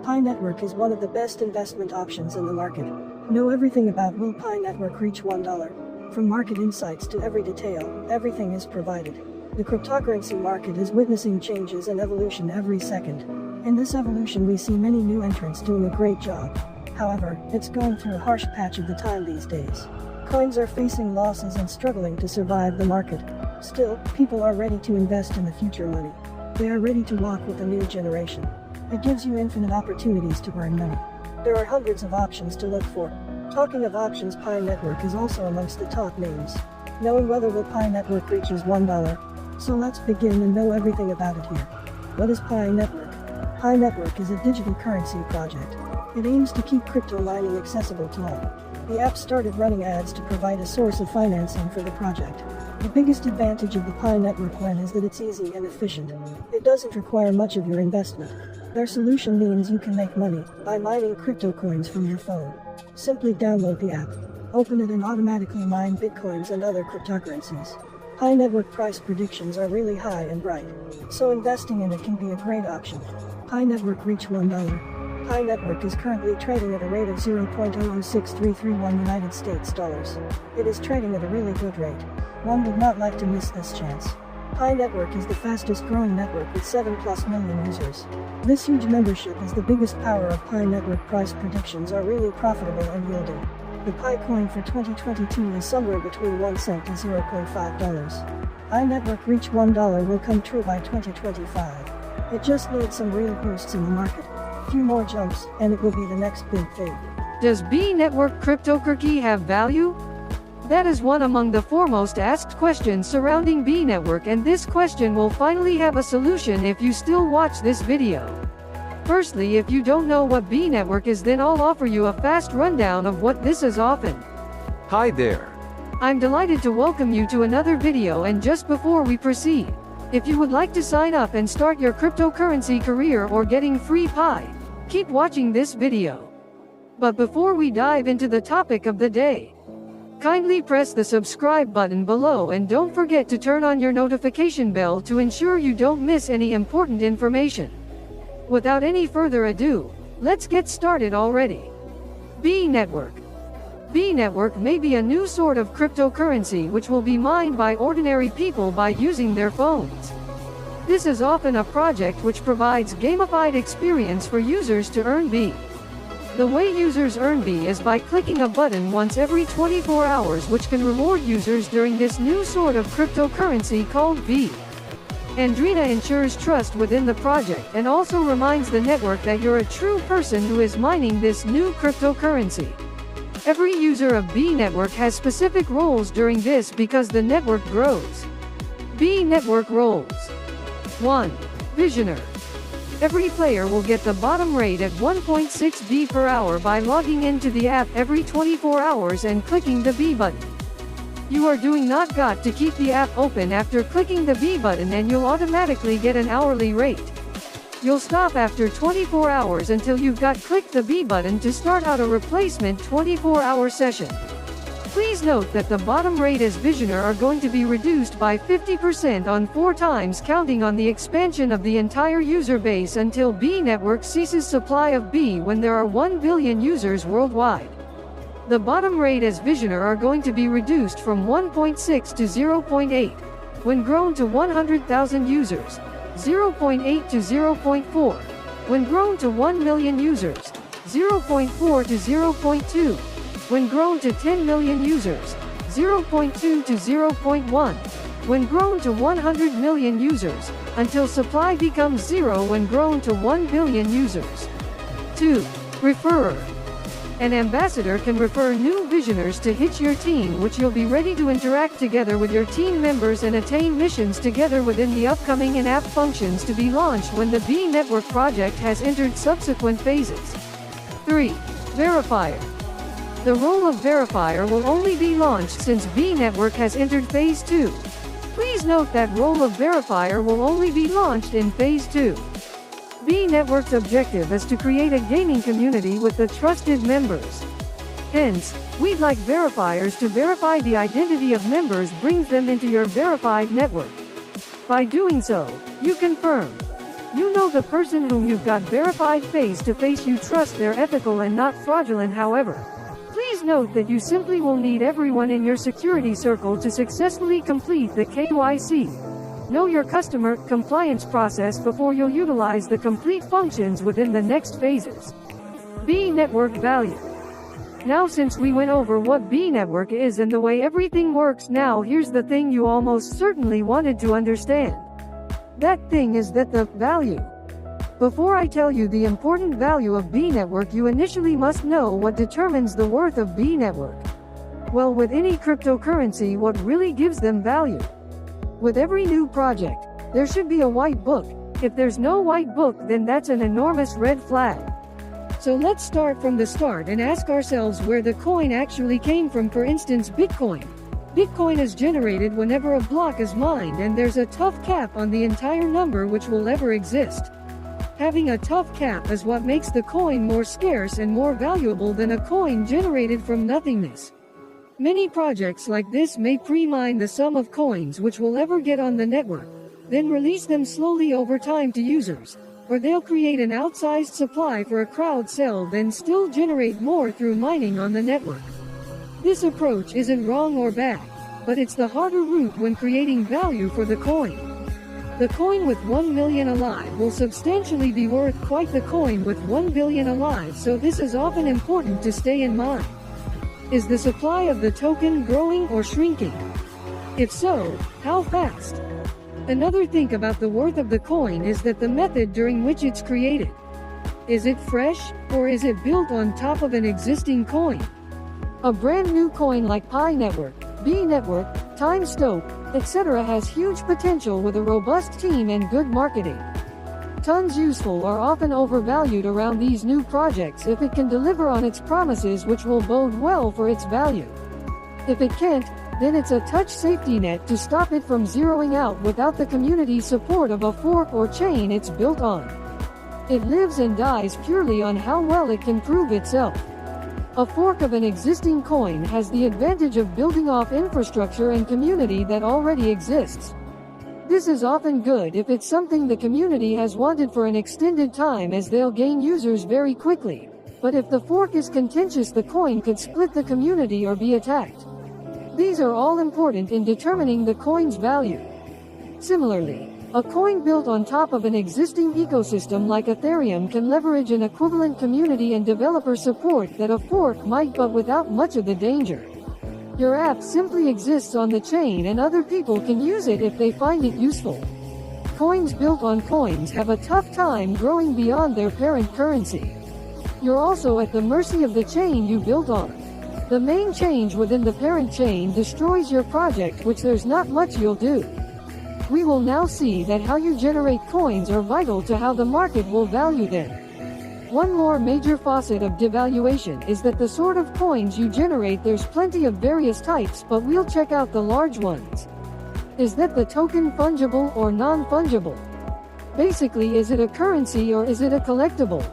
Pi Network is one of the best investment options in the market. Know everything about will Pi Network reach $1? From market insights to every detail, everything is provided. The cryptocurrency market is witnessing changes and evolution every second. In this evolution we see many new entrants doing a great job. However, it's going through a harsh patch of the time these days. Coins are facing losses and struggling to survive the market. Still, people are ready to invest in the future money. They are ready to walk with the new generation. It gives you infinite opportunities to earn money. There are hundreds of options to look for. Talking of options, Pi Network is also amongst the top names. Knowing whether will Pi Network reaches $1? So let's begin and know everything about it here. What is Pi Network? Pi Network is a digital currency project. It aims to keep crypto mining accessible to all. The app started running ads to provide a source of financing for the project. The biggest advantage of the Pi Network One is that it's easy and efficient. It doesn't require much of your investment. Their solution means you can make money by mining crypto coins from your phone. Simply download the app, open it and automatically mine bitcoins and other cryptocurrencies. Pi Network price predictions are really high and bright, so investing in it can be a great option. Pi Network reach $1. Pi Network is currently trading at a rate of 0.006331 United States dollars. It is trading at a really good rate. One would not like to miss this chance. Pi Network is the fastest growing network with 7+ million users. This huge membership is the biggest power of Pi Network. Price predictions are really profitable and yielding. The Pi coin for 2022 is somewhere between 1 cent to $0.5. Pi Network reach $1 will come true by 2025. It just needs some real boosts in the market. Few more jumps, and it will be the next big thing. Does B Network cryptocurrency have value? That is one among the foremost asked questions surrounding B Network, and this question will finally have a solution if you still watch this video. Firstly, if you don't know what B Network is, then I'll offer you a fast rundown of what this is often. Hi there. I'm delighted to welcome you to another video, and just before we proceed, if you would like to sign up and start your cryptocurrency career or getting free Pi, keep watching this video. But before we dive into the topic of the day, kindly press the subscribe button below and don't forget to turn on your notification bell to ensure you don't miss any important information. Without any further ado, let's get started already. B Network. B Network may be a new sort of cryptocurrency which will be mined by ordinary people by using their phones. This is often a project which provides gamified experience for users to earn B. The way users earn B is by clicking a button once every 24 hours, which can reward users during this new sort of cryptocurrency called B. Andrina ensures trust within the project and also reminds the network that you're a true person who is mining this new cryptocurrency. Every user of B Network has specific roles during this because the network grows. B Network roles. 1. Visioner. Every player will get the bottom rate at 1.6 B per hour by logging into the app every 24 hours and clicking the B button. You are doing not got to keep the app open after clicking the B button and you'll automatically get an hourly rate. You'll stop after 24 hours until you've got clicked the B button to start out a replacement 24-hour session. Please note that the bottom rate as Visioner are going to be reduced by 50% on 4 times, counting on the expansion of the entire user base until B Network ceases supply of B when there are 1 billion users worldwide. The bottom rate as Visioner are going to be reduced from 1.6 to 0.8. When grown to 100,000 users, 0.8 to 0.4. When grown to 1 million users, 0.4 to 0.2. When grown to 10 million users, 0.2 to 0.1. When grown to 100 million users, until supply becomes 0 when grown to 1 billion users. 2. Referrer. An ambassador can refer new visioners to Hitch your team, which you'll be ready to interact together with your team members and attain missions together within the upcoming in-app functions to be launched when the B Network project has entered subsequent phases. 3. Verifier. The role of verifier will only be launched since B Network has entered Phase 2. Please note that role of verifier will only be launched in Phase 2. B Network's objective is to create a gaming community with the trusted members. Hence, we'd like verifiers to verify the identity of members, brings them into your verified network. By doing so, you confirm You know the person whom you've got verified face to face. You trust they're ethical and not fraudulent. However, please note that you simply will need everyone in your security circle to successfully complete the KYC. Know your customer compliance process before you'll utilize the complete functions within the next phases. B network value. Now since we went over what B network is and the way everything works, now here's the thing you almost certainly wanted to understand. That thing is that the value. Before I tell you the important value of B network, you initially must know what determines the worth of B network. Well, with any cryptocurrency, what really gives them value? With every new project, there should be a white book. If there's no white book, then that's an enormous red flag. So let's start from the start and ask ourselves where the coin actually came from. For instance, Bitcoin. Bitcoin is generated whenever a block is mined, and there's a tough cap on the entire number which will ever exist. Having a tough cap is what makes the coin more scarce and more valuable than a coin generated from nothingness. Many projects like this may pre-mine the sum of coins which will ever get on the network, then release them slowly over time to users, or they'll create an outsized supply for a crowd sale, then still generate more through mining on the network. This approach isn't wrong or bad, but it's the harder route when creating value for the coin. The coin with 1 million alive will substantially be worth quite the coin with 1 billion alive, so this is often important to stay in mind. Is the supply of the token growing or shrinking? If so, how fast? Another thing about the worth of the coin is that the method during which it's created. Is it fresh, or is it built on top of an existing coin? A brand new coin like Pi Network, B Network, Time Stoke, etc. has huge potential with a robust team and good marketing. Tons useful are often overvalued around these new projects if it can deliver on its promises, which will bode well for its value. If it can't, then it's a touch safety net to stop it from zeroing out without the community support of a fork or chain it's built on. It lives and dies purely on how well it can prove itself. A fork of an existing coin has the advantage of building off infrastructure and community that already exists. This is often good if it's something the community has wanted for an extended time, as they'll gain users very quickly. But if the fork is contentious, the coin could split the community or be attacked. These are all important in determining the coin's value. Similarly, a coin built on top of an existing ecosystem like Ethereum can leverage an equivalent community and developer support that a fork might, but without much of the danger. Your app simply exists on the chain and other people can use it if they find it useful. Coins built on coins have a tough time growing beyond their parent currency. You're also at the mercy of the chain you built on. The main change within the parent chain destroys your project, which there's not much you'll do. We will now see that how you generate coins are vital to how the market will value them. One more major facet of devaluation is that the sort of coins you generate, there's plenty of various types, but we'll check out the large ones. Is that the token fungible or non-fungible? Basically, is it a currency or is it a collectible?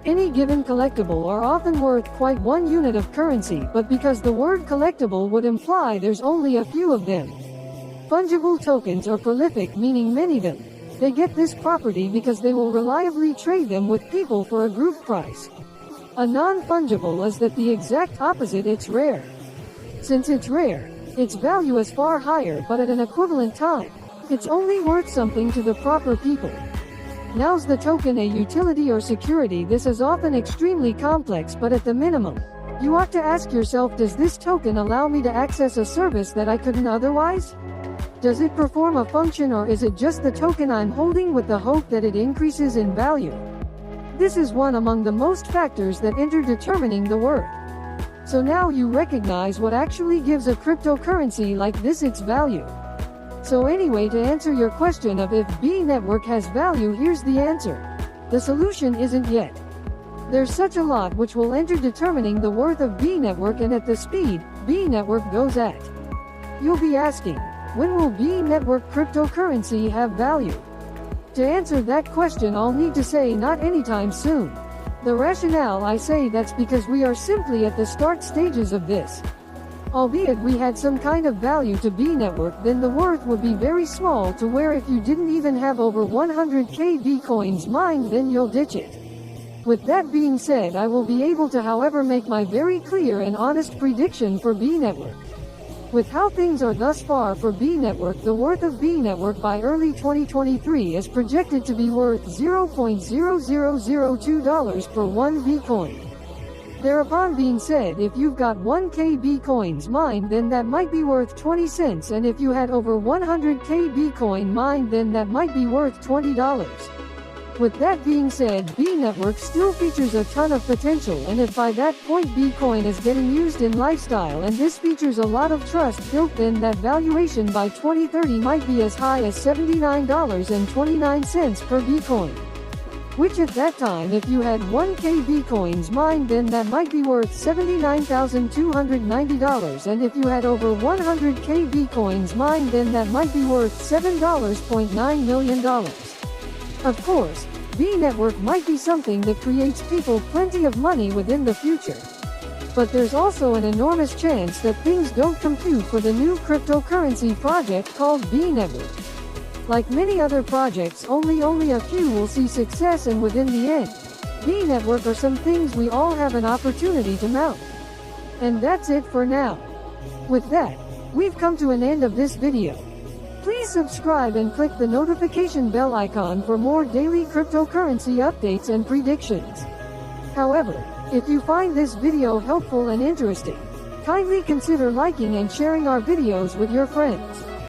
Any given collectible are often worth quite one unit of currency, but because the word collectible would imply there's only a few of them. Fungible tokens are prolific, meaning many of them. They get this property because they will reliably trade them with people for a group price. A non-fungible is that the exact opposite, it's rare. Since it's rare, its value is far higher, but at an equivalent time, it's only worth something to the proper people. Now's the token a utility or security? This is often extremely complex, but at the minimum, you ought to ask yourself, does this token allow me to access a service that I couldn't otherwise? Does it perform a function, or is it just the token I'm holding with the hope that it increases in value? This is one among the most factors that enter determining the worth. So now you recognize what actually gives a cryptocurrency like this its value. So anyway, to answer your question of if B network has value, here's the answer. The solution isn't yet. There's such a lot which will enter determining the worth of B network and at the speed B network goes at. You'll be asking, when will B network cryptocurrency have value? To answer that question, I'll need to say not anytime soon. The rationale I say that's because we are simply at the start stages of this. Albeit we had some kind of value to B network, then the worth would be very small to where if you didn't even have over 100k B coins mined, then you'll ditch it. With that being said, I will be able to however make my very clear and honest prediction for B network. With how things are thus far for B network, the worth of B network by early 2023 is projected to be worth $0.0002 per 1 B coin. Thereupon being said, if you've got 1k B coins mined, then that might be worth 20 cents, and if you had over 100k B coin mined, then that might be worth $20. With that being said, B network still features a ton of potential, and if by that point B coin is getting used in lifestyle and this features a lot of trust built, then that valuation by 2030 might be as high as $79.29 per B coin. Which at that time, if you had 1k B coins mined, then that might be worth $79,290, and if you had over 100k B coins mined, then that might be worth $7.9 million. Of course, B network might be something that creates people plenty of money within the future. But there's also an enormous chance that things don't compute for the new cryptocurrency project called B network. Like many other projects, only a few will see success, and within the end, B network are some things we all have an opportunity to mount. And that's it for now. With that, we've come to an end of this video. Please subscribe and click the notification bell icon for more daily cryptocurrency updates and predictions. However, if you find this video helpful and interesting, kindly consider liking and sharing our videos with your friends.